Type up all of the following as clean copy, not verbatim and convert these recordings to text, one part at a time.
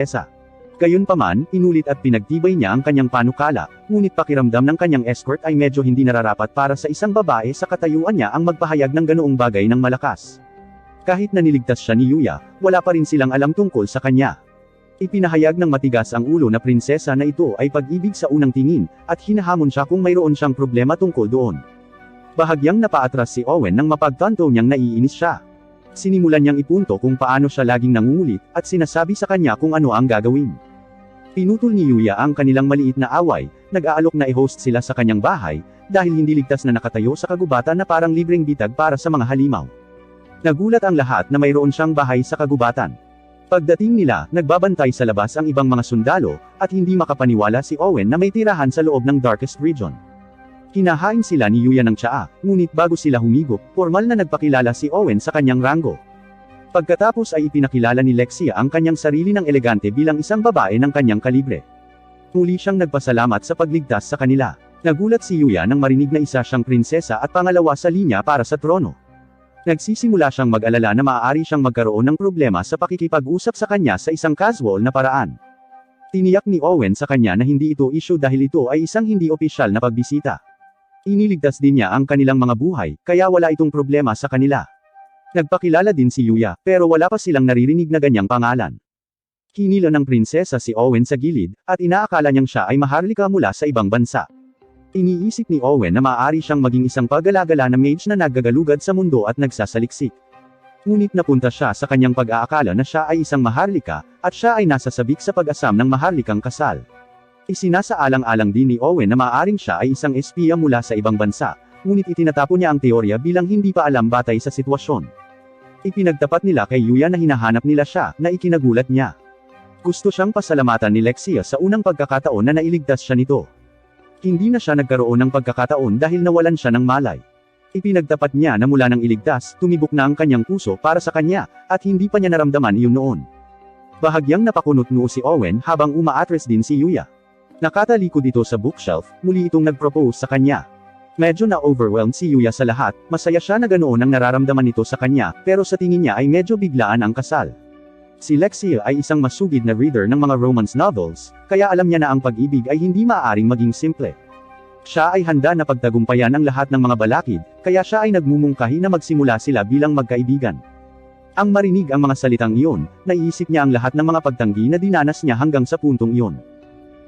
prinsesa. Gayunpaman, inulit at pinagtibay niya ang kanyang panukala, ngunit pakiramdam ng kanyang escort ay medyo hindi nararapat para sa isang babae sa katayuan niya ang magpahayag ng ganoong bagay ng malakas. Kahit na niligtas siya ni Yuya, wala pa rin silang alam tungkol sa kanya. Ipinahayag ng matigas ang ulo na prinsesa na ito ay pag-ibig sa unang tingin, at hinahamon siya kung mayroon siyang problema tungkol doon. Bahagyang napaatras si Owen nang mapagtanto niyang naiinis siya. Sinimulan niyang ipunto kung paano siya laging nangungulit, at sinasabi sa kanya kung ano ang gagawin. Pinutol ni Yuya ang kanilang maliit na away, nag-aalok na i-host sila sa kanyang bahay, dahil hindi ligtas na nakatayo sa kagubatan na parang libreng bitag para sa mga halimaw. Nagulat ang lahat na mayroon siyang bahay sa kagubatan. Pagdating nila, nagbabantay sa labas ang ibang mga sundalo, at hindi makapaniwala si Owen na may tirahan sa loob ng darkest region. Kinahain sila ni Yuya ng tsaa, ngunit bago sila humigop, formal na nagpakilala si Owen sa kanyang ranggo. Pagkatapos ay ipinakilala ni Lexia ang kanyang sarili ng elegante bilang isang babae ng kanyang kalibre. Muli siyang nagpasalamat sa pagligtas sa kanila. Nagulat si Yuya nang marinig na isa siyang prinsesa at pangalawa sa linya para sa trono. Nagsisimula siyang mag-alala na maaari siyang magkaroon ng problema sa pakikipag-usap sa kanya sa isang casual na paraan. Tiniyak ni Owen sa kanya na hindi ito issue dahil ito ay isang hindi opisyal na pagbisita. Iniligtas din niya ang kanilang mga buhay, kaya wala itong problema sa kanila. Nagpakilala din si Yuya, pero wala pa silang naririnig na ganyang pangalan. Hinila ng prinsesa si Owen sa gilid, at inaakala niyang siya ay maharlika mula sa ibang bansa. Iniisip ni Owen na maaari siyang maging isang paggalagala na mage na naggagalugad sa mundo at nagsasaliksik. Ngunit napunta siya sa kanyang pag-aakala na siya ay isang maharlika, at siya ay nasasabik sa pag-asam ng maharlikang kasal. Isinasaalang-alang din ni Owen na maaaring siya ay isang espiya mula sa ibang bansa, ngunit itinatapon niya ang teorya bilang hindi pa alam batay sa sitwasyon. Ipinagtapat nila kay Yuya na hinahanap nila siya, na ikinagulat niya. Gusto siyang pasalamatan ni Lexia sa unang pagkakataon na nailigtas siya nito. Hindi na siya nagkaroon ng pagkakataon dahil nawalan siya ng malay. Ipinagtapat niya na mula nang iligtas, tumibok na ang kanyang puso para sa kanya, at hindi pa niya naramdaman iyon noon. Bahagyang napakunot-noo si Owen habang umaatres din si Yuya. Nakatalikod ito sa bookshelf, muli itong nag-propose sa kanya. Medyo na-overwhelmed si Yuya sa lahat, masaya siya na ganoon ang nararamdaman nito sa kanya, pero sa tingin niya ay medyo biglaan ang kasal. Si Lexia ay isang masugid na reader ng mga romance novels, kaya alam niya na ang pag-ibig ay hindi maaaring maging simple. Siya ay handa na pagtagumpayan ang lahat ng mga balakid, kaya siya ay nagmumungkahi na magsimula sila bilang magkaibigan. Ang marinig ang mga salitang iyon, naiisip niya ang lahat ng mga pagtanggi na dinanas niya hanggang sa puntong iyon.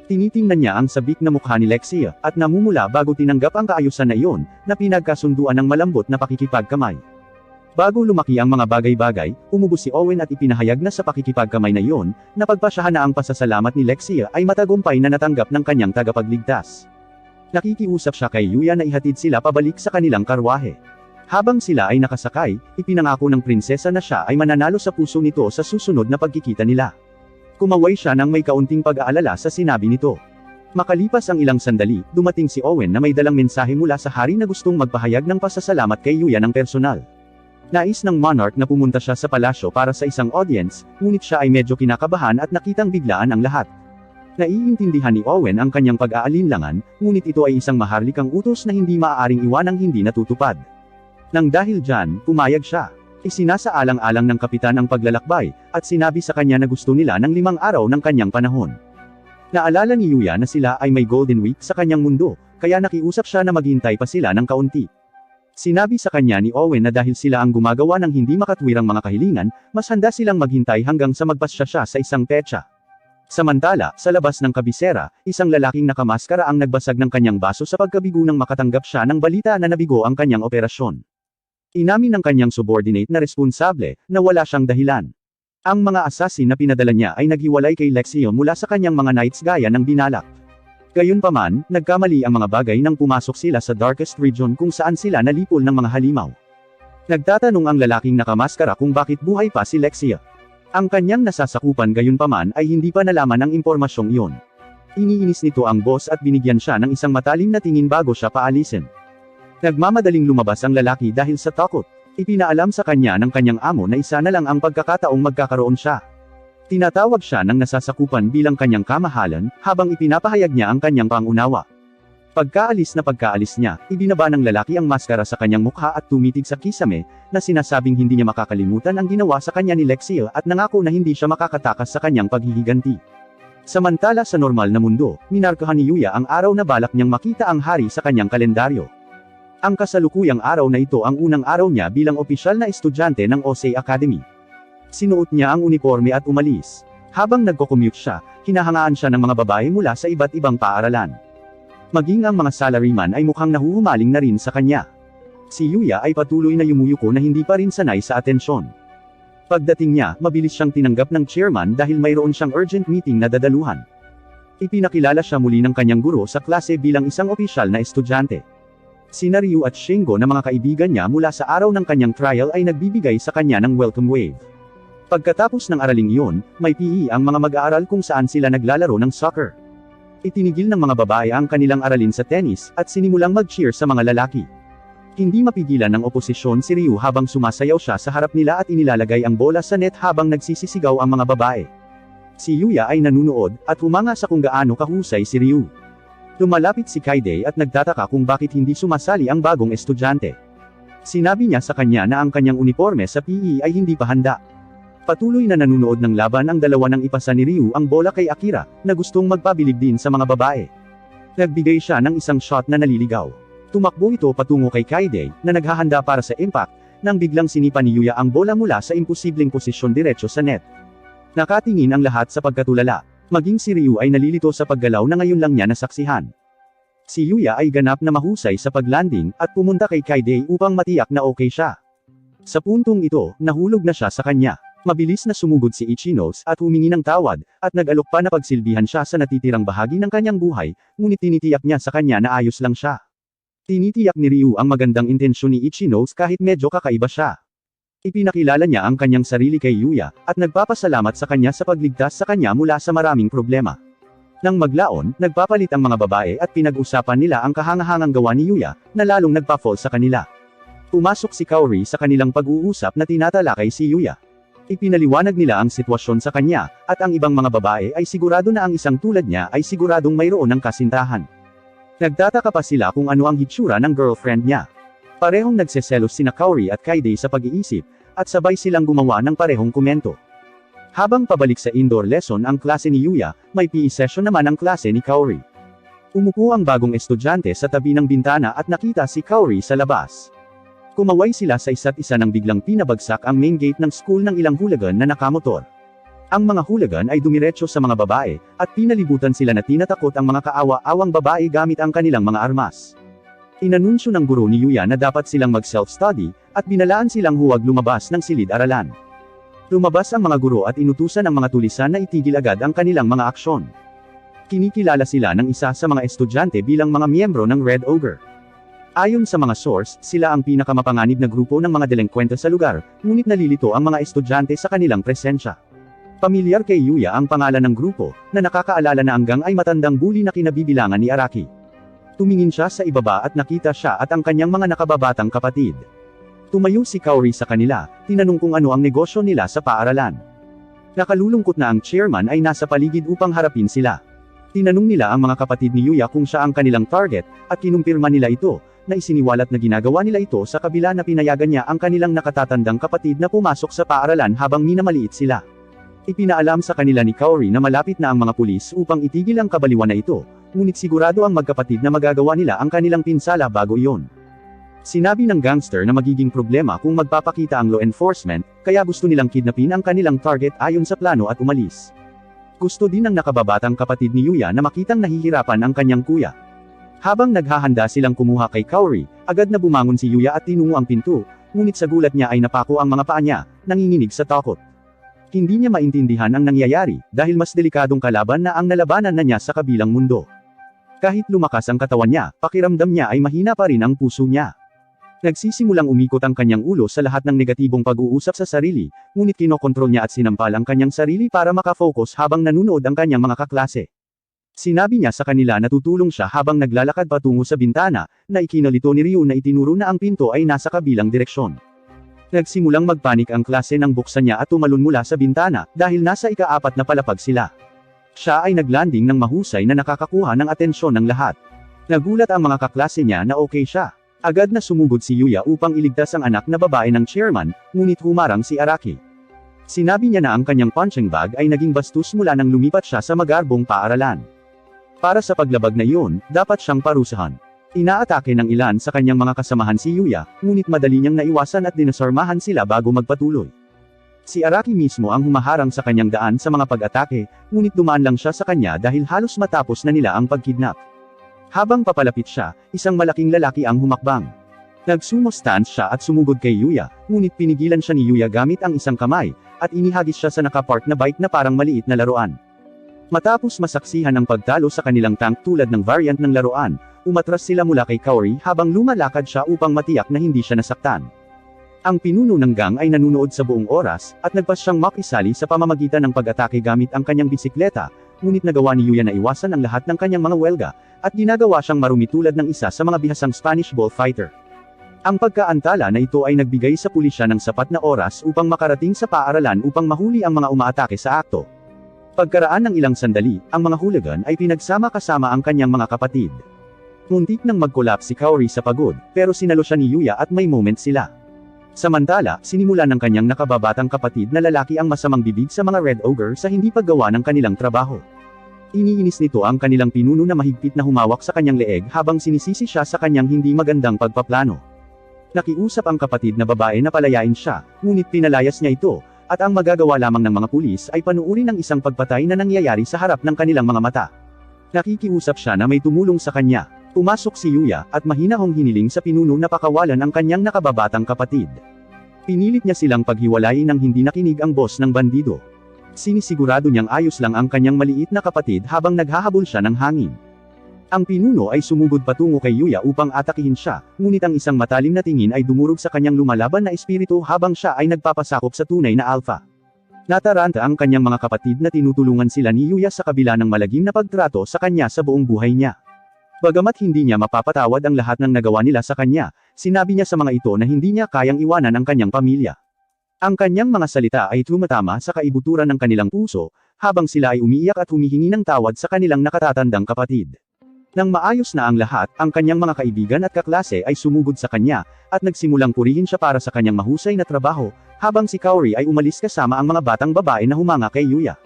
Tinitingnan niya ang sabik na mukha ni Lexia, at namumula bago tinanggap ang kaayusan na iyon, na pinagkasunduan ng malambot na pakikipagkamay. Bago lumaki ang mga bagay-bagay, umubos si Owen at ipinahayag na sa pakikipagkamay na iyon, na pagpasyahan na ang pasasalamat ni Lexia ay matagumpay na natanggap ng kanyang tagapagligtas. Nakikiusap siya kay Yuya na ihatid sila pabalik sa kanilang karwahe. Habang sila ay nakasakay, ipinangako ng prinsesa na siya ay mananalo sa puso nito sa susunod na pagkikita nila. Kumaway siya nang may kaunting pag-aalala sa sinabi nito. Makalipas ang ilang sandali, dumating si Owen na may dalang mensahe mula sa hari na gustong magpahayag ng pasasalamat kay Yuya ng personal. Nais ng monarch na pumunta siya sa palasyo para sa isang audience, ngunit siya ay medyo kinakabahan at nakitang biglaan ang lahat. Naiintindihan ni Owen ang kanyang pag-aalinlangan, ngunit ito ay isang maharlikang utos na hindi maaaring iwanang hindi natutupad. Nang dahil dyan, pumayag siya. Isinasaalang-alang ng kapitan ang paglalakbay, at sinabi sa kanya na gusto nila ng 5 araw ng kanyang panahon. Naalala ni Yuya na sila ay may Golden Week sa kanyang mundo, kaya nakiusap siya na maghintay pa sila ng kaunti. Sinabi sa kanya ni Owen na dahil sila ang gumagawa ng hindi makatwirang mga kahilingan, mas handa silang maghintay hanggang sa magpasya siya sa isang petsa. Samantala, sa labas ng kabisera, isang lalaking nakamaskara ang nagbasag ng kanyang baso sa pagkabigo nang makatanggap siya ng balita na nabigo ang kanyang operasyon. Inamin ng kanyang subordinate na responsable, na wala siyang dahilan. Ang mga assassin na pinadala niya ay naghiwalay kay Lexia mula sa kanyang mga knights gaya ng binalak. Gayunpaman, nagkamali ang mga bagay nang pumasok sila sa darkest region kung saan sila nalipol ng mga halimaw. Nagtatanong ang lalaking nakamaskara kung bakit buhay pa si Lexia. Ang kanyang nasasakupan gayunpaman ay hindi pa nalaman ang impormasyong iyon. Iniinis nito ang boss at binigyan siya ng isang matalim na tingin bago siya paalisin. Nagmamadaling lumabas ang lalaki dahil sa takot. Ipinaalam sa kanya ng kanyang amo na isa na lang ang pagkakataong magkakaroon siya. Tinatawag siya ng nasasakupan bilang kanyang kamahalan, habang ipinapahayag niya ang kanyang pangunawa. Pagkaalis niya, ibinaba ng lalaki ang maskara sa kanyang mukha at tumitig sa kisame, na sinasabing hindi niya makakalimutan ang ginawa sa kanya ni Lexia at nangako na hindi siya makakatakas sa kanyang paghihiganti. Samantala sa normal na mundo, minarkahan ni Yuya ang araw na balak niyang makita ang hari sa kanyang kalendaryo. Ang kasalukuyang araw na ito ang unang araw niya bilang opisyal na estudyante ng Osei Academy. Sinuot niya ang uniforme at umalis. Habang nagko-commute siya, hinahangaan siya ng mga babae mula sa iba't ibang paaralan. Maging ang mga salaryman ay mukhang nahuhumaling na rin sa kanya. Si Yuya ay patuloy na yumuyuko na hindi pa rin sanay sa atensyon. Pagdating niya, mabilis siyang tinanggap ng chairman dahil mayroon siyang urgent meeting na dadaluhan. Ipinakilala siya muli ng kanyang guro sa klase bilang isang opisyal na estudyante. Sina Ryu at Shingo na mga kaibigan niya mula sa araw ng kanyang trial ay nagbibigay sa kanya ng welcome wave. Pagkatapos ng araling iyon, may PE ang mga mag-aaral kung saan sila naglalaro ng soccer. Itinigil ng mga babae ang kanilang aralin sa tennis, at sinimulang mag-cheer sa mga lalaki. Hindi mapigilan ng oposisyon si Ryu habang sumasayaw siya sa harap nila at inilalagay ang bola sa net habang nagsisisigaw ang mga babae. Si Yuya ay nanunood, at humanga sa kung gaano kahusay si Ryu. Lumalapit si Kaide at nagtataka kung bakit hindi sumasali ang bagong estudyante. Sinabi niya sa kanya na ang kanyang uniforme sa PE ay hindi pa handa. Patuloy na nanunood ng laban ang dalawa nang ipasa ni Ryu ang bola kay Akira, na gustong magpabilib din sa mga babae. Nagbigay siya ng isang shot na naliligaw. Tumakbo ito patungo kay Kaide, na naghahanda para sa impact, nang biglang sinipa ni Yuya ang bola mula sa imposibleng posisyon diretso sa net. Nakatingin ang lahat sa pagkatulala. Maging si Ryu ay nalilito sa paggalaw na ngayon lang niya nasaksihan. Si Yuya ay ganap na mahusay sa paglanding, at pumunta kay Kaide upang matiyak na okay siya. Sa puntong ito, nahulog na siya sa kanya. Mabilis na sumugod si Ichinos at humingi ng tawad, at nag-alok pa na pagsilbihan siya sa natitirang bahagi ng kanyang buhay, ngunit tinitiyak niya sa kanya na ayos lang siya. Tinitiyak ni Ryu ang magandang intensyon ni Ichinos kahit medyo kakaiba siya. Ipinakilala niya ang kanyang sarili kay Yuya, at nagpapasalamat sa kanya sa pagligtas sa kanya mula sa maraming problema. Nang maglaon, nagpapalit ang mga babae at pinag-usapan nila ang kahangahangang gawa ni Yuya, na lalong nagpa-fall sa kanila. Pumasok si Kaori sa kanilang pag-uusap na tinatalakay si Yuya. Ipinaliwanag nila ang sitwasyon sa kanya, at ang ibang mga babae ay sigurado na ang isang tulad niya ay siguradong mayroon ng kasintahan. Nagtataka pa sila kung ano ang hitsura ng girlfriend niya. Parehong nagseselos sina Kaori at Kaide sa pag-iisip, at sabay silang gumawa ng parehong komento. Habang pabalik sa indoor lesson ang klase ni Yuya, may PE session naman ang klase ni Kaori. Umupo ang bagong estudyante sa tabi ng bintana at nakita si Kaori sa labas. Kumaway sila sa isa't isa nang biglang pinabagsak ang main gate ng school ng ilang hooligan na nakamotor. Ang mga hooligan ay dumiretso sa mga babae, at pinalibutan sila na tinatakot ang mga kaawa-awang babae gamit ang kanilang mga armas. Inanunsyo ng guro ni Yuya na dapat silang mag-self-study, at binalaan silang huwag lumabas ng silid-aralan. Lumabas ang mga guro at inutusan ang mga tulisan na itigil agad ang kanilang mga aksyon. Kinikilala sila ng isa sa mga estudyante bilang mga miyembro ng Red Ogre. Ayon sa mga source, sila ang pinakamapanganib na grupo ng mga delinkwente sa lugar, ngunit nalilito ang mga estudyante sa kanilang presensya. Pamilyar kay Yuya ang pangalan ng grupo, na nakakaalala na hanggang ay matandang bully na kinabibilangan ni Araki. Tumingin siya sa ibaba at nakita siya at ang kanyang mga nakababatang kapatid. Tumayo si Kaori sa kanila, tinanong kung ano ang negosyo nila sa paaralan. Nakalulungkot na ang chairman ay nasa paligid upang harapin sila. Tinanong nila ang mga kapatid ni Yuya kung siya ang kanilang target, at kinumpirma nila ito, na isiniwalat na ginagawa nila ito sa kabila na pinayagan niya ang kanilang nakatatandang kapatid na pumasok sa paaralan habang minamaliit sila. Ipinaalam sa kanila ni Kaori na malapit na ang mga pulis upang itigil ang kabaliwan na ito, ngunit sigurado ang magkapatid na magagawa nila ang kanilang pinsala bago iyon. Sinabi ng gangster na magiging problema kung magpapakita ang law enforcement, kaya gusto nilang kidnapin ang kanilang target ayon sa plano at umalis. Gusto din ng nakababatang kapatid ni Yuya na makitang nahihirapan ang kanyang kuya. Habang naghahanda silang kumuha kay Kaori, agad na bumangon si Yuya at tinungo ang pinto, ngunit sa gulat niya ay napako ang mga paa niya, nanginginig sa takot. Hindi niya maintindihan ang nangyayari, dahil mas delikadong kalaban na ang nalabanan na niya sa kabilang mundo. Kahit lumakas ang katawan niya, pakiramdam niya ay mahina pa rin ang puso niya. Nagsisimulang umikot ang kanyang ulo sa lahat ng negatibong pag-uusap sa sarili, ngunit kinokontrol niya at sinampal ang kanyang sarili para makafocus habang nanunood ang kanyang mga kaklase. Sinabi niya sa kanila na tutulong siya habang naglalakad patungo sa bintana, na ikinalito ni Ryu na itinuro na ang pinto ay nasa kabilang direksyon. Nagsimulang magpanik ang klase nang buksan niya at tumalon mula sa bintana, dahil nasa ika-4 na palapag sila. Siya ay naglanding ng mahusay na nakakakuha ng atensyon ng lahat. Nagulat ang mga kaklase niya na okay siya. Agad na sumugod si Yuya upang iligtas ang anak na babae ng chairman, ngunit humarang si Araki. Sinabi niya na ang kanyang punching bag ay naging bastos mula nang lumipat siya sa magarbong paaralan. Para sa paglabag na iyon, dapat siyang parusahan. Inaatake ng ilan sa kanyang mga kasamahan si Yuya, ngunit madali niyang naiwasan at dinasormahan sila bago magpatuloy. Si Araki mismo ang humaharang sa kanyang daan sa mga pag-atake, ngunit dumaan lang siya sa kanya dahil halos matapos na nila ang pagkidnap. Habang papalapit siya, isang malaking lalaki ang humakbang. Nagsumo stance siya at sumugod kay Yuya, ngunit pinigilan siya ni Yuya gamit ang isang kamay, at inihagis siya sa nakapark na bike na parang maliit na laruan. Matapos masaksihan ang pagtalo sa kanilang tank tulad ng variant ng laruan, umatras sila mula kay Kaori habang lumalakad siya upang matiyak na hindi siya nasaktan. Ang pinuno ng gang ay nanunood sa buong oras, at nagpas siyang makisali sa pamamagitan ng pag-atake gamit ang kanyang bisikleta, ngunit nagawa ni Yuya na iwasan ang lahat ng kanyang mga welga, at ginagawa siyang marumi tulad ng isa sa mga bihasang Spanish bullfighter. Ang pagkaantala na ito ay nagbigay sa pulisya ng sapat na oras upang makarating sa paaralan upang mahuli ang mga umaatake sa akto. Pagkaraan ng ilang sandali, ang mga hooligan ay pinagsama-kasama ang kanyang mga kapatid. Muntik nang mag-collapse si Kaori sa pagod, pero sinalo siya ni Yuya at may moment sila. Samantala, sinimulan ng kanyang nakababatang kapatid na lalaki ang masamang bibig sa mga Red Ogre sa hindi paggawa ng kanilang trabaho. Iniinis nito ang kanilang pinuno na mahigpit na humawak sa kanyang leeg habang sinisisi siya sa kanyang hindi magandang pagpaplano. Nakiusap ang kapatid na babae na palayain siya, ngunit pinalayas niya ito, at ang magagawa lamang ng mga pulis ay panuuri ng isang pagpatay na nangyayari sa harap ng kanilang mga mata. Nakikiusap siya na may tumulong sa kanya. Pumasok si Yuya, at mahinahong hiniling sa pinuno na pakawalan ang kanyang nakababatang kapatid. Pinilit niya silang paghiwalayin nang hindi nakinig ang boss ng bandido. Sinisigurado niyang ayos lang ang kanyang maliit na kapatid habang naghahabol siya ng hangin. Ang pinuno ay sumugod patungo kay Yuya upang atakihin siya, ngunit ang isang matalim na tingin ay dumurog sa kanyang lumalaban na espiritu habang siya ay nagpapasakop sa tunay na alpha. Nataranta ang kanyang mga kapatid na tinutulungan sila ni Yuya sa kabila ng malagim na pagtrato sa kanya sa buong buhay niya. Bagamat hindi niya mapapatawad ang lahat ng nagawa nila sa kanya, sinabi niya sa mga ito na hindi niya kayang iwanan ang kanyang pamilya. Ang kanyang mga salita ay tumatama sa kaibuturan ng kanilang puso, habang sila ay umiiyak at humihingi ng tawad sa kanilang nakatatandang kapatid. Nang maayos na ang lahat, ang kanyang mga kaibigan at kaklase ay sumugod sa kanya, at nagsimulang purihin siya para sa kanyang mahusay na trabaho, habang si Kaori ay umalis kasama ang mga batang babae na humanga kay Yuya.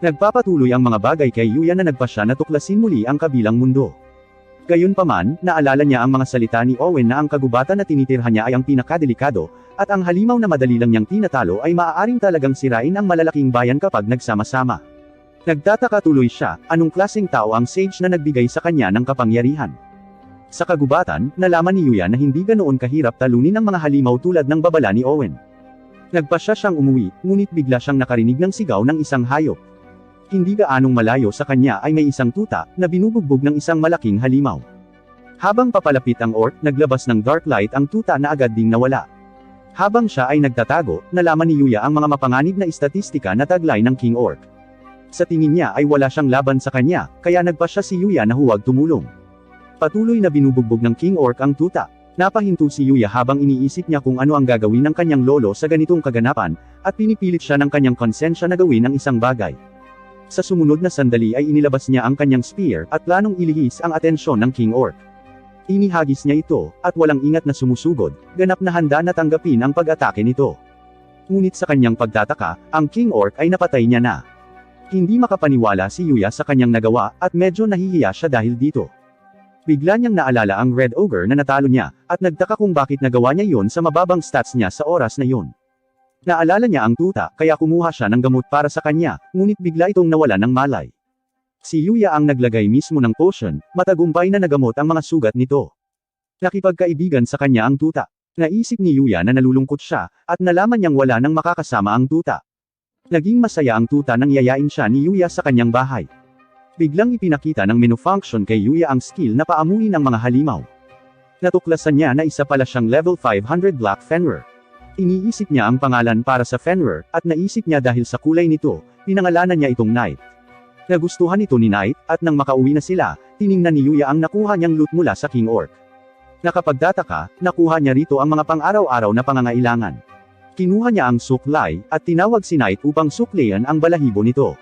Nagpapatuloy ang mga bagay kay Yuya na nagpasya na tuklasin muli ang kabilang mundo. Gayunpaman, naalala niya ang mga salita ni Owen na ang kagubatan na tinitirhan niya ay ang pinakadelikado, at ang halimaw na madali lang niyang tinatalo ay maaaring talagang sirain ang malalaking bayan kapag nagsama-sama. Nagtataka tuloy siya, anong klaseng tao ang sage na nagbigay sa kanya ng kapangyarihan. Sa kagubatan, nalaman ni Yuya na hindi ganoon kahirap talunin ang mga halimaw tulad ng babala ni Owen. Nagpasya siyang umuwi, ngunit bigla siyang nakarinig ng sigaw ng isang hayop. Hindi gaanong malayo sa kanya ay may isang tuta, na binubugbog ng isang malaking halimaw. Habang papalapit ang orc, naglabas ng dark light ang tuta na agad ding nawala. Habang siya ay nagtatago, nalaman ni Yuya ang mga mapanganib na istatistika na taglay ng King Orc. Sa tingin niya ay wala siyang laban sa kanya, kaya nagpasya si Yuya na huwag tumulong. Patuloy na binubugbog ng King Orc ang tuta. Napahinto si Yuya habang iniisip niya kung ano ang gagawin ng kanyang lolo sa ganitong kaganapan, at pinipilit siya ng kanyang konsensya na gawin ang isang bagay. Sa sumunod na sandali ay inilabas niya ang kanyang spear, at planong ilihis ang atensyon ng King Orc. Inihagis niya ito, at walang ingat na sumusugod, ganap na handa na tanggapin ang pag-atake nito. Ngunit sa kanyang pagtataka, ang King Orc ay napatay niya na. Hindi makapaniwala si Yuya sa kanyang nagawa, at medyo nahihiya siya dahil dito. Bigla niyang naalala ang Red Ogre na natalo niya, at nagtaka kung bakit nagawa niya yon sa mababang stats niya sa oras na yon. Naalala niya ang tuta, kaya kumuha siya ng gamot para sa kanya, ngunit bigla itong nawala ng malay. Si Yuya ang naglagay mismo ng potion, matagumpay na nagamot ang mga sugat nito. Nakipagkaibigan sa kanya ang tuta. Naisip ni Yuya na nalulungkot siya, at nalaman niyang wala nang makakasama ang tuta. Naging masaya ang tuta nang yayain siya ni Yuya sa kanyang bahay. Biglang ipinakita ng menu function kay Yuya ang skill na paamunin ang mga halimaw. Natuklasan niya na isa pala siyang level 500 Black Fenrir. Iniisip niya ang pangalan para sa Fenrir, at naisip niya dahil sa kulay nito, pinangalanan niya itong Knight. Nagustuhan ito ni Knight, at nang makauwi na sila, tiningnan ni Yuya ang nakuha niyang loot mula sa King Orc. Nakapagtataka, nakuha niya rito ang mga pang-araw-araw na pangangailangan. Kinuha niya ang suklay, at tinawag si Knight upang suklayan ang balahibo nito.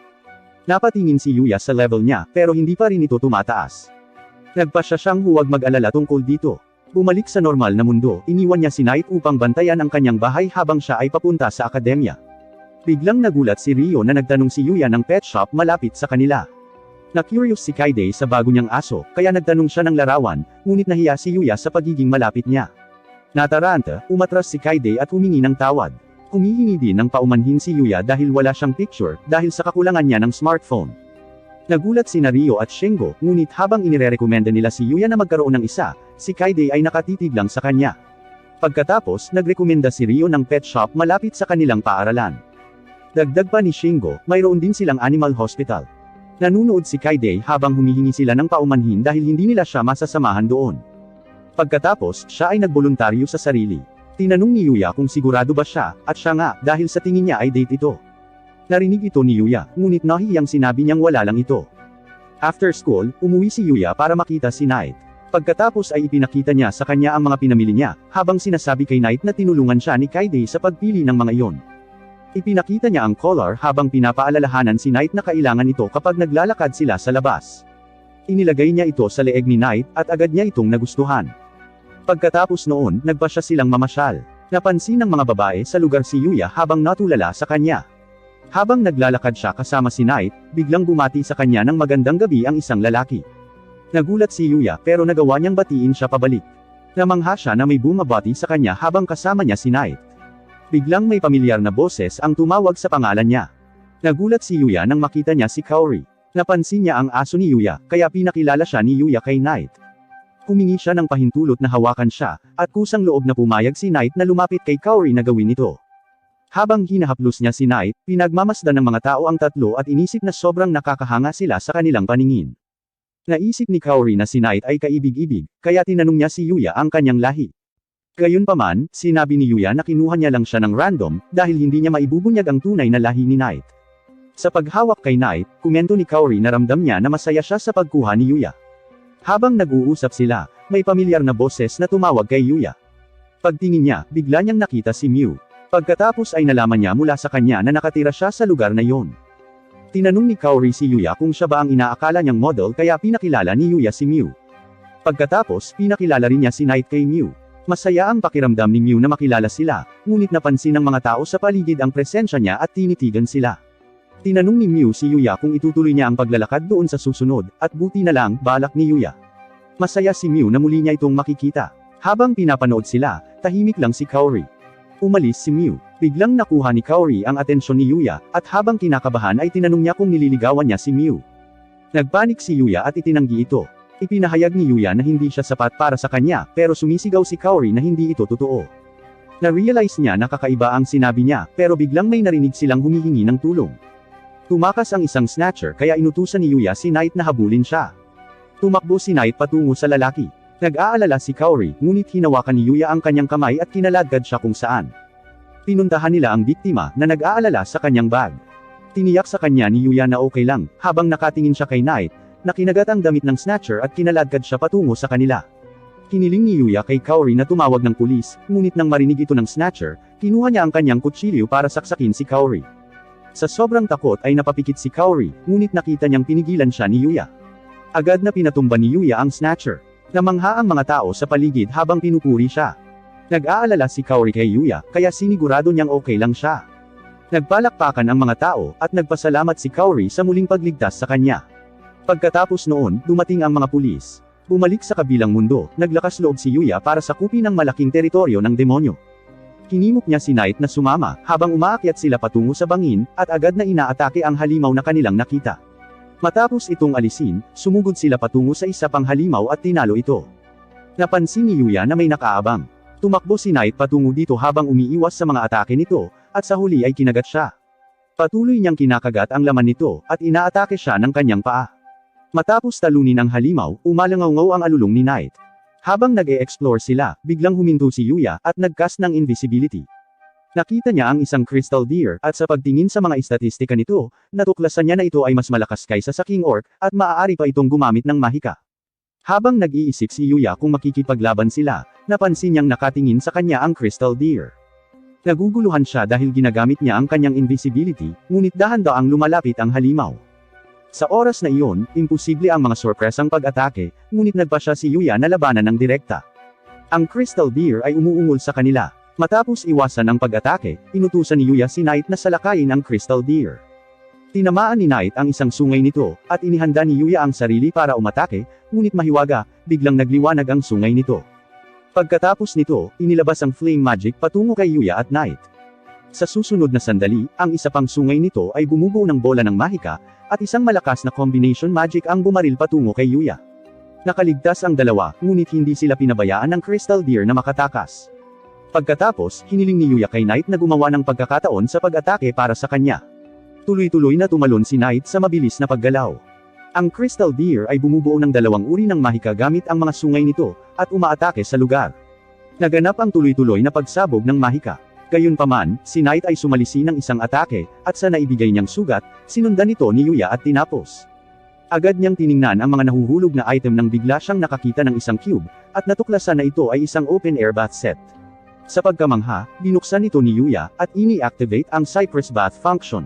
Napatingin si Yuya sa level niya, pero hindi pa rin ito tumataas. Nagpasya siyang huwag mag-alala tungkol dito. Bumalik sa normal na mundo, iniwan niya si Knight upang bantayan ang kanyang bahay habang siya ay papunta sa akademya. Biglang nagulat si Rio na nagtanong si Yuya ng pet shop malapit sa kanila. Na-curious si Kaide sa bago niyang aso, kaya nagtanong siya ng larawan, ngunit nahiya si Yuya sa pagiging malapit niya. Nataranta, umatras si Kaide at humingi ng tawad. Humihingi din ng paumanhin si Yuya dahil wala siyang picture, dahil sa kakulangan niya ng smartphone. Nagulat si Rio at Shingo, ngunit habang inirerekomenda nila si Yuya na magkaroon ng isa, si Kaide ay nakatitig lang sa kanya. Pagkatapos, nagrekomenda si Rio ng pet shop malapit sa kanilang paaralan. Dagdag pa ni Shingo, mayroon din silang animal hospital. Nanunood si Kaide habang humihingi sila ng paumanhin dahil hindi nila siya masasamahan doon. Pagkatapos, siya ay nagboluntaryo sa sarili. Tinanong ni Yuya kung sigurado ba siya, at siya nga, dahil sa tingin niya ay date ito. Narinig ito ni Yuya, ngunit nahiyang sinabi niyang wala lang ito. After school, umuwi si Yuya para makita si Knight. Pagkatapos ay ipinakita niya sa kanya ang mga pinamili niya, habang sinasabi kay Knight na tinulungan siya ni Kaide sa pagpili ng mga iyon. Ipinakita niya ang collar habang pinapaalalahanan si Knight na kailangan ito kapag naglalakad sila sa labas. Inilagay niya ito sa leeg ni Knight, at agad niya itong nagustuhan. Pagkatapos noon, nagpasya silang mamasyal. Napansin ng mga babae sa lugar si Yuya habang natulala sa kanya. Habang naglalakad siya kasama si Knight, biglang bumati sa kanya ng magandang gabi ang isang lalaki. Nagulat si Yuya pero nagawa niyang batiin siya pabalik. Namangha siya na may bumabati sa kanya habang kasama niya si Knight. Biglang may pamilyar na boses ang tumawag sa pangalan niya. Nagulat si Yuya nang makita niya si Kaori. Napansin niya ang aso ni Yuya, kaya pinakilala siya ni Yuya kay Knight. Humingi siya ng pahintulot na hawakan siya, at kusang loob na pumayag si Knight na lumapit kay Kaori na gawin ito. Habang hinahaplos niya si Knight, pinagmamasdan ng mga tao ang tatlo at inisip na sobrang nakakahanga sila sa kanilang paningin. Naisip ni Kaori na si Knight ay kaibig-ibig, kaya tinanong niya si Yuya ang kanyang lahi. Gayunpaman, sinabi ni Yuya na kinuha niya lang siya ng random, dahil hindi niya maibubunyag ang tunay na lahi ni Knight. Sa paghawak kay Knight, kumento ni Kaori na ramdam niya na masaya siya sa pagkuha ni Yuya. Habang nag-uusap sila, may pamilyar na boses na tumawag kay Yuya. Pagtingin niya, bigla niyang nakita si Mew. Pagkatapos ay nalaman niya mula sa kanya na nakatira siya sa lugar na iyon. Tinanong ni Kaori si Yuya kung siya ba ang inaakala niyang model kaya pinakilala ni Yuya si Mew. Pagkatapos, pinakilala rin niya si Knight kay Mew. Masaya ang pakiramdam ni Mew na makilala sila, ngunit napansin ng mga tao sa paligid ang presensya niya at tinitigan sila. Tinanong ni Mew si Yuya kung itutuloy niya ang paglalakad doon sa susunod, at buti na lang, balak ni Yuya. Masaya si Mew na muli niya itong makikita. Habang pinapanood sila, tahimik lang si Kaori. Umalis si Mew. Biglang nakuha ni Kaori ang atensyon ni Yuya, at habang kinakabahan ay tinanong niya kung nililigawan niya si Mew. Nagpanik si Yuya at itinanggi ito. Ipinahayag ni Yuya na hindi siya sapat para sa kanya, pero sumisigaw si Kaori na hindi ito totoo. Na-realize niya na kakaiba ang sinabi niya, pero biglang may narinig silang humihingi ng tulong. Tumakas ang isang snatcher kaya inutusan ni Yuya si Knight na habulin siya. Tumakbo si Knight patungo sa lalaki. Nag-aalala si Kaori, ngunit hinawakan ni Yuya ang kanyang kamay at kinaladkad siya kung saan. Pinuntahan nila ang biktima na nag-aalala sa kanyang bag. Tiniyak sa kanya ni Yuya na okay lang, habang nakatingin siya kay Knight, na kinagat ang damit ng snatcher at kinaladkad siya patungo sa kanila. Kiniling ni Yuya kay Kaori na tumawag ng pulis, ngunit nang marinig ito ng snatcher, kinuha niya ang kanyang kutsilyo para saksakin si Kaori. Sa sobrang takot ay napapikit si Kaori, ngunit nakita niyang pinigilan siya ni Yuya. Agad na pinatumba ni Yuya ang snatcher. Namangha ang mga tao sa paligid habang pinupuri siya. Nag-aalala si Kaori kay Yuya, kaya sinigurado niyang okay lang siya. Nagpalakpakan ang mga tao, at nagpasalamat si Kaori sa muling pagligtas sa kanya. Pagkatapos noon, dumating ang mga pulis. Bumalik sa kabilang mundo, naglakas loob si Yuya para sakupin ang malaking teritoryo ng demonyo. Hinimok niya si Knight na sumama, habang umaakyat sila patungo sa bangin, at agad na inaatake ang halimaw na kanilang nakita. Matapos itong alisin, sumugod sila patungo sa isa pang halimaw at tinalo ito. Napansin ni Yuya na may nakaabang. Tumakbo si Knight patungo dito habang umiiwas sa mga atake nito, at sa huli ay kinagat siya. Patuloy niyang kinakagat ang laman nito, at inaatake siya ng kanyang paa. Matapos talunin ang halimaw, umalangaw-ngaw ang alulong ni Knight. Habang nag-e-explore sila, biglang huminto si Yuya, at nag-cast ng invisibility. Nakita niya ang isang crystal deer, at sa pagtingin sa mga istatistika nito, natuklasan niya na ito ay mas malakas kaysa sa King Orc, at maaari pa itong gumamit ng mahika. Habang nag-iisip si Yuya kung makikipaglaban sila, napansin niyang nakatingin sa kanya ang crystal deer. Naguguluhan siya dahil ginagamit niya ang kanyang invisibility, ngunit dahan-daang lumalapit ang halimaw. Sa oras na iyon, imposible ang mga sorpresang pag-atake, ngunit nagpa siya si Yuya na labanan ng direkta. Ang Crystal Deer ay umuungol sa kanila. Matapos iwasan ang pag-atake, inutusan ni Yuya si Knight na salakayin ang Crystal Deer. Tinamaan ni Knight ang isang sungay nito, at inihanda ni Yuya ang sarili para umatake, ngunit mahiwaga, biglang nagliwanag ang sungay nito. Pagkatapos nito, inilabas ang Flame Magic patungo kay Yuya at Knight. Sa susunod na sandali, ang isa pang sungay nito ay bumubuo ng bola ng mahika, at isang malakas na combination magic ang bumaril patungo kay Yuya. Nakaligtas ang dalawa, ngunit hindi sila pinabayaan ng Crystal Deer na makatakas. Pagkatapos, hiniling ni Yuya kay Knight na gumawa ng pagkakataon sa pag-atake para sa kanya. Tuloy-tuloy na tumalon si Knight sa mabilis na paggalaw. Ang Crystal Deer ay bumubuo ng dalawang uri ng mahika gamit ang mga sungay nito, at umaatake sa lugar. Naganap ang tuloy-tuloy na pagsabog ng mahika. Gayunpaman, si Knight ay sumalisi ng isang atake, at sa naibigay niyang sugat, sinundan nito ni Yuya at tinapos. Agad niyang tiningnan ang mga nahuhulog na item nang bigla siyang nakakita ng isang cube, at natuklasan na ito ay isang open-air bath set. Sa pagkamangha, binuksan ito ni Yuya, at ini-activate ang Cypress Bath function.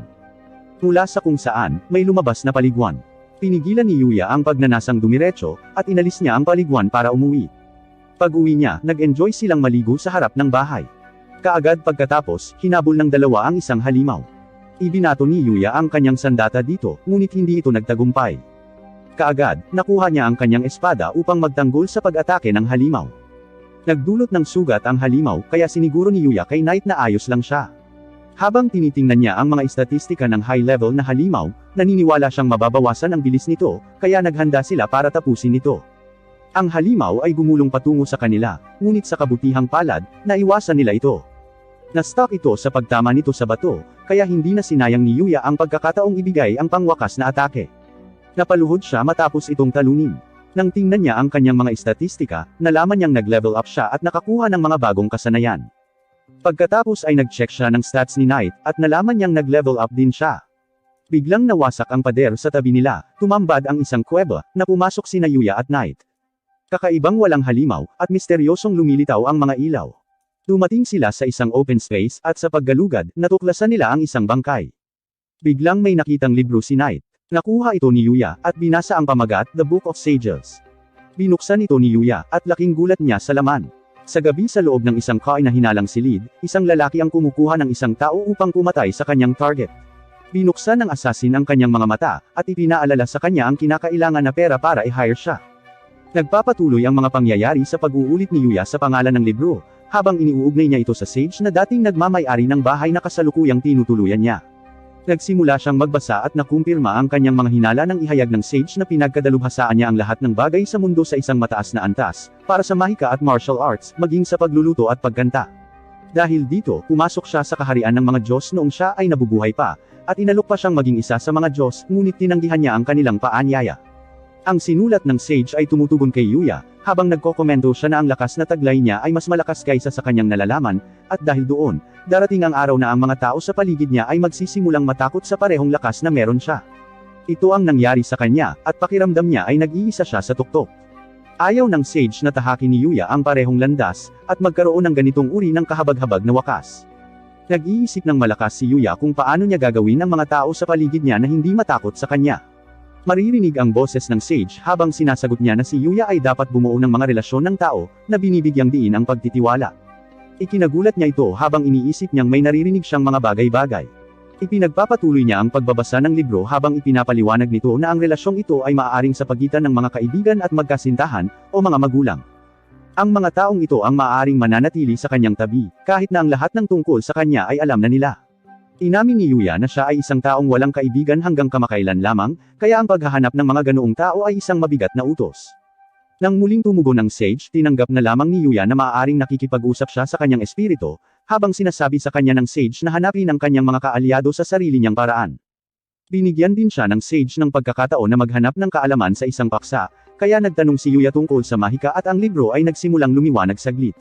Mula sa kung saan, may lumabas na paliguan. Pinigilan ni Yuya ang pagnanasang dumiretso, at inalis niya ang paliguan para umuwi. Pag-uwi niya, nag-enjoy silang maligo sa harap ng bahay. Kaagad pagkatapos, hinabol ng dalawa ang isang halimaw. Ibinato ni Yuya ang kanyang sandata dito, ngunit hindi ito nagtagumpay. Kaagad, nakuha niya ang kanyang espada upang magtanggol sa pag-atake ng halimaw. Nagdulot ng sugat ang halimaw, kaya siniguro ni Yuya kay Knight na ayos lang siya. Habang tinitingnan niya ang mga estatistika ng high-level na halimaw, naniniwala siyang mababawasan ang bilis nito, kaya naghanda sila para tapusin ito. Ang halimaw ay gumulong patungo sa kanila, ngunit sa kabutihang palad, naiwasan nila ito. Na-stuck ito sa pagtama nito sa bato, kaya hindi na sinayang ni Yuya ang pagkakataong ibigay ang pangwakas na atake. Napaluhod siya matapos itong talunin. Nang tingnan niya ang kanyang mga estatistika, nalaman niyang nag-level up siya at nakakuha ng mga bagong kasanayan. Pagkatapos ay nag-check siya ng stats ni Knight, at nalaman niyang nag-level up din siya. Biglang nawasak ang pader sa tabi nila, tumambad ang isang kuweba, na pumasok sina Yuya at Knight. Kakaibang walang halimaw, at misteryosong lumilitaw ang mga ilaw. Dumating sila sa isang open space, at sa paggalugad, natuklasan nila ang isang bangkay. Biglang may nakitang libro si Knight. Nakuha ito ni Yuya, at binasa ang pamagat, The Book of Sages. Binuksan ito ni Yuya, at laking gulat niya sa laman. Sa gabi sa loob ng isang kain na hinalang silid, isang lalaki ang kumukuha ng isang tao upang pumatay sa kanyang target. Binuksan ng assassin ang kanyang mga mata, at ipinaalala sa kanya ang kinakailangan na pera para i-hire siya. Nagpapatuloy ang mga pangyayari sa pag-uulit ni Yuya sa pangalan ng libro, habang iniuugnay niya ito sa sage na dating nagmamay-ari ng bahay na kasalukuyang tinutuluyan niya. Nagsimula siyang magbasa at nakumpirma ang kanyang mga hinala ng ihayag ng sage na pinagkadalubhasaan niya ang lahat ng bagay sa mundo sa isang mataas na antas, para sa mahika at martial arts, maging sa pagluluto at pagkanta. Dahil dito, pumasok siya sa kaharian ng mga Diyos noong siya ay nabubuhay pa, at inalok pa siyang maging isa sa mga Diyos, ngunit tinanggihan niya ang kanilang paanyaya. Ang sinulat ng sage ay tumutugon kay Yuya, habang nagkokomento siya na ang lakas na taglay niya ay mas malakas kaysa sa kanyang nalalaman, at dahil doon, darating ang araw na ang mga tao sa paligid niya ay magsisimulang matakot sa parehong lakas na meron siya. Ito ang nangyari sa kanya, at pakiramdam niya ay nag-iisa siya sa tuktok. Ayaw ng sage na tahakin ni Yuya ang parehong landas, at magkaroon ng ganitong uri ng kahabag-habag na wakas. Nag-iisip ng malakas si Yuya kung paano niya gagawin ang mga tao sa paligid niya na hindi matakot sa kanya. Maririnig ang boses ng sage habang sinasagot niya na si Yuya ay dapat bumuo ng mga relasyon ng tao, na binibigyang diin ang pagtitiwala. Ikinagulat niya ito habang iniisip niyang may naririnig siyang mga bagay-bagay. Ipinagpapatuloy niya ang pagbabasa ng libro habang ipinapaliwanag nito na ang relasyong ito ay maaaring sa pagitan ng mga kaibigan at magkasintahan, o mga magulang. Ang mga taong ito ang maaaring mananatili sa kanyang tabi, kahit na ang lahat ng tungkol sa kanya ay alam na nila. Inamin ni Yuya na siya ay isang taong walang kaibigan hanggang kamakailan lamang, kaya ang paghahanap ng mga ganoong tao ay isang mabigat na utos. Nang muling tumugon ng sage, tinanggap na lamang ni Yuya na maaaring nakikipag-usap siya sa kanyang espiritu, habang sinasabi sa kanya ng sage na hanapin ang kanyang mga kaalyado sa sarili niyang paraan. Binigyan din siya ng sage ng pagkakataon na maghanap ng kaalaman sa isang paksa, kaya nagtanong si Yuya tungkol sa mahika at ang libro ay nagsimulang lumiwanag saglit.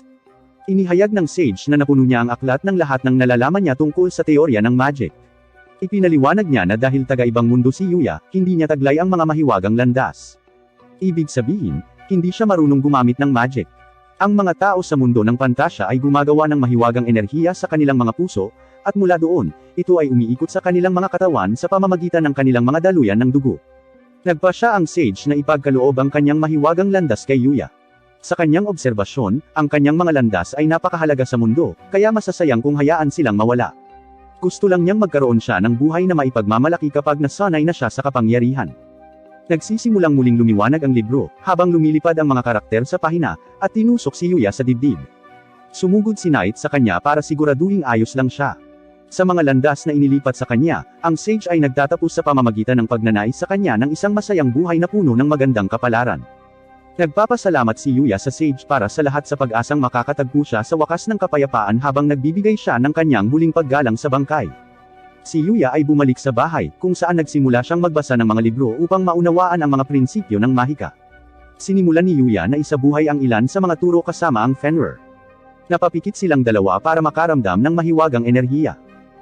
Inihayag ng sage na napuno niya ang aklat ng lahat ng nalalaman niya tungkol sa teorya ng magic. Ipinaliwanag niya na dahil taga-ibang mundo si Yuya, hindi niya taglay ang mga mahiwagang landas. Ibig sabihin, hindi siya marunong gumamit ng magic. Ang mga tao sa mundo ng pantasya ay gumagawa ng mahiwagang enerhiya sa kanilang mga puso, at mula doon, ito ay umiikot sa kanilang mga katawan sa pamamagitan ng kanilang mga daluyan ng dugo. Nagpasya ang Sage na ipagkaloob ang kanyang mahiwagang landas kay Yuya. Sa kanyang obserbasyon, ang kanyang mga landas ay napakahalaga sa mundo, kaya masasayang kung hayaan silang mawala. Gusto lang niyang magkaroon siya ng buhay na maipagmamalaki kapag nasanay na siya sa kapangyarihan. Nagsisimulang muling lumiwanag ang libro, habang lumilipad ang mga karakter sa pahina, at tinusok si Yuya sa dibdib. Sumugod si Knight sa kanya para siguraduhing ayos lang siya. Sa mga landas na inilipat sa kanya, ang Sage ay nagtatapos sa pamamagitan ng pagnanais sa kanya ng isang masayang buhay na puno ng magandang kapalaran. Nagpapasalamat si Yuya sa Sage para sa lahat sa pag-asang makakatagpo siya sa wakas ng kapayapaan habang nagbibigay siya ng kanyang huling paggalang sa bangkay. Si Yuya ay bumalik sa bahay, kung saan nagsimula siyang magbasa ng mga libro upang maunawaan ang mga prinsipyo ng mahika. Sinimulan ni Yuya na isabuhay ang ilan sa mga turo kasama ang Fenrir. Napapikit silang dalawa para makaramdam ng mahiwagang enerhiya.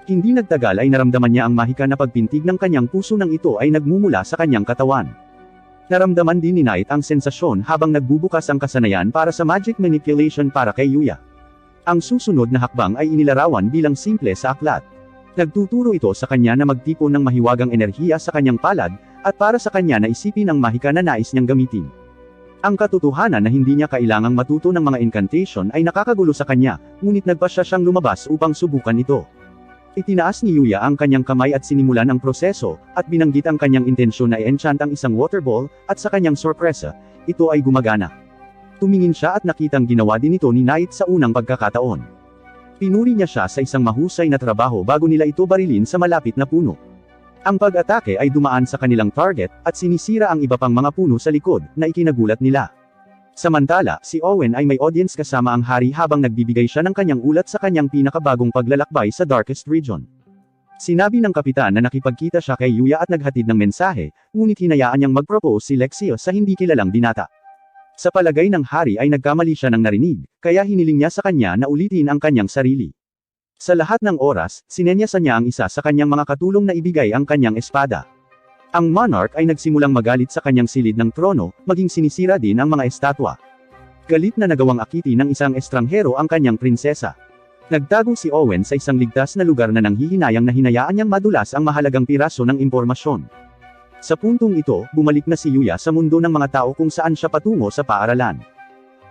Hindi nagtagal ay naramdaman niya ang mahika na pagpintig ng kanyang puso nang ito ay nagmumula sa kanyang katawan. Naramdaman din ni Knight ang sensasyon habang nagbubukas ang kasanayan para sa magic manipulation para kay Yuya. Ang susunod na hakbang ay inilarawan bilang simple sa aklat. Nagtuturo ito sa kanya na magtipon ng mahiwagang enerhiya sa kanyang palad, at para sa kanya na isipin ang mahika na nais niyang gamitin. Ang katotohanan na hindi niya kailangang matuto ng mga incantation ay nakakagulo sa kanya, ngunit nagpasya siyang lumabas upang subukan ito. Itinaas ni Yuya ang kanyang kamay at sinimulan ang proseso, at binanggit ang kanyang intensyon na i-enchant ang isang water ball, at sa kanyang sorpresa, ito ay gumagana. Tumingin siya at nakitang ginawa din ito ni Knight sa unang pagkakataon. Pinuri niya siya sa isang mahusay na trabaho bago nila ito barilin sa malapit na puno. Ang pag-atake ay dumaan sa kanilang target, at sinisira ang iba pang mga puno sa likod, na ikinagulat nila. Samantala, si Owen ay may audience kasama ang hari habang nagbibigay siya ng kanyang ulat sa kanyang pinakabagong paglalakbay sa Darkest Region. Sinabi ng kapitan na nakipagkita siya kay Yuya at naghatid ng mensahe, ngunit hinayaan niyang mag-propose si Lexio sa hindi kilalang binata. Sa palagay ng hari ay nagkamali siya ng narinig, kaya hiniling niya sa kanya na ulitin ang kanyang sarili. Sa lahat ng oras, sinenyasan niya ang isa sa kanyang mga katulong na ibigay ang kanyang espada. Ang monarch ay nagsimulang magalit sa kanyang silid ng trono, maging sinisira din ang mga estatwa. Galit na nagawang akiti ng isang estranghero ang kanyang prinsesa. Nagtago si Owen sa isang ligtas na lugar na nanghihinayang na hinayaan niyang madulas ang mahalagang piraso ng impormasyon. Sa puntong ito, bumalik na si Yuya sa mundo ng mga tao kung saan siya patungo sa paaralan.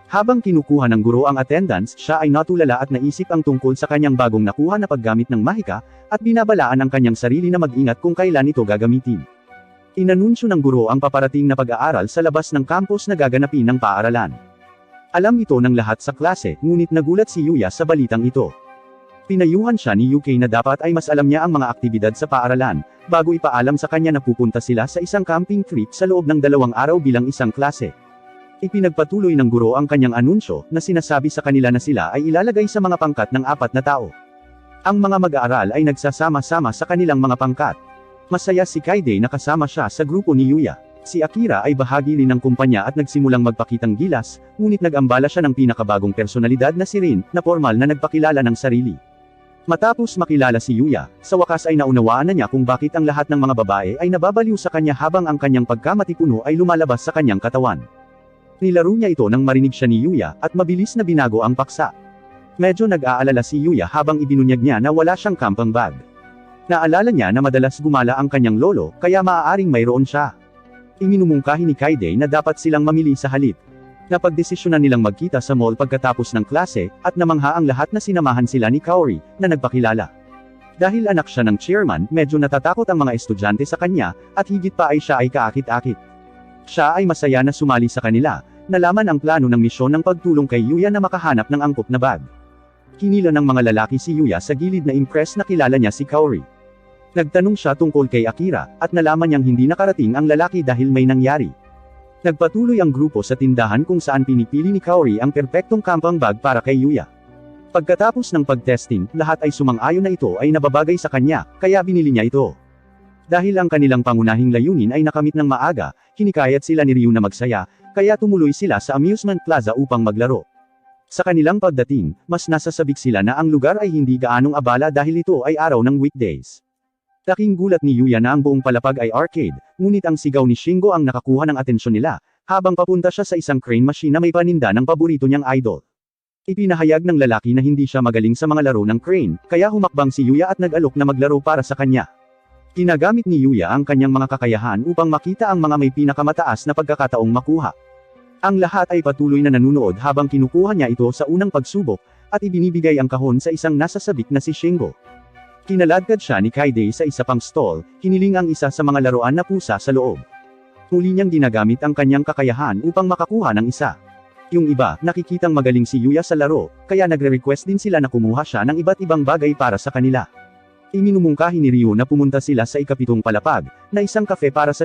Habang kinukuha ng guro ang attendance, siya ay natulala at naisip ang tungkol sa kanyang bagong nakuha na paggamit ng mahika, at binabalaan ang kanyang sarili na mag-ingat kung kailan ito gagamitin. Inanunsyo ng guro ang paparating na pag-aaral sa labas ng campus na gaganapin ng paaralan. Alam ito ng lahat sa klase, ngunit nagulat si Yuya sa balitang ito. Pinayuhan siya ni UK na dapat ay mas alam niya ang mga aktibidad sa paaralan, bago ipaalam sa kanya na pupunta sila sa isang camping trip sa loob ng 2 araw bilang isang klase. Ipinagpatuloy ng guro ang kanyang anunsyo, na sinasabi sa kanila na sila ay ilalagay sa mga pangkat ng 4 na tao. Ang mga mag-aaral ay nagsasama-sama sa kanilang mga pangkat. Masaya si Kaide na kasama siya sa grupo ni Yuya. Si Akira ay bahagi rin ng kumpanya at nagsimulang magpakitang gilas, ngunit nag-ambala siya ng pinakabagong personalidad na si Rin, na formal na nagpakilala ng sarili. Matapos makilala si Yuya, sa wakas ay naunawaan na niya kung bakit ang lahat ng mga babae ay nababaliw sa kanya habang ang kanyang pagkamatipuno ay lumalabas sa kanyang katawan. Nilaro niya ito nang marinig siya ni Yuya, at mabilis na binago ang paksa. Medyo nag-aalala si Yuya habang ibinunyag niya na wala siyang camping bag. Naalala niya na madalas gumala ang kanyang lolo, kaya maaaring mayroon siya. Iminumungkahi ni Kaide na dapat silang mamili sa halip. Napagdesisyonan nilang magkita sa mall pagkatapos ng klase, at namangha ang lahat na sinamahan sila ni Kaori, na nagpakilala. Dahil anak siya ng chairman, medyo natatakot ang mga estudyante sa kanya, at higit pa ay siya ay kaakit-akit. Siya ay masaya na sumali sa kanila, nalaman ang plano ng misyon ng pagtulong kay Yuya na makahanap ng angkop na bag. Hinila ng mga lalaki si Yuya sa gilid na impress na kilala niya si Kaori. Nagtanong siya tungkol kay Akira, at nalaman niyang hindi nakarating ang lalaki dahil may nangyari. Nagpatuloy ang grupo sa tindahan kung saan pinipili ni Kaori ang perpektong camping bag para kay Yuya. Pagkatapos ng pagtesting, lahat ay sumang-ayon na ito ay nababagay sa kanya, kaya binili niya ito. Dahil ang kanilang pangunahing layunin ay nakamit ng maaga, hinikayat sila ni Ryu na magsaya, kaya tumuloy sila sa amusement plaza upang maglaro. Sa kanilang pagdating, mas nasasabik sila na ang lugar ay hindi gaanong abala dahil ito ay araw ng weekdays. Laking gulat ni Yuya na ang buong palapag ay arcade, ngunit ang sigaw ni Shingo ang nakakuha ng atensyon nila, habang papunta siya sa isang crane machine na may paninda ng paborito niyang idol. Ipinahayag ng lalaki na hindi siya magaling sa mga laro ng crane, kaya humakbang si Yuya at nag-alok na maglaro para sa kanya. Ginagamit ni Yuya ang kanyang mga kakayahan upang makita ang mga may pinakamataas na pagkakataong makuha. Ang lahat ay patuloy na nanunood habang kinukuha niya ito sa unang pagsubok, at ibinibigay ang kahon sa isang nasasabik na si Shingo. Kinaladkad siya ni Kaide sa isa pang stall, hiniling ang isa sa mga laruan na pusa sa loob. Muli niyang ginagamit ang kanyang kakayahan upang makakuha ng isa. Yung iba, nakikitang magaling si Yuya sa laro, kaya nagre-request din sila na kumuha siya ng iba't ibang bagay para sa kanila. Iminumungkahi ni Ryu na pumunta sila sa ikapitong palapag, na isang kafe para sa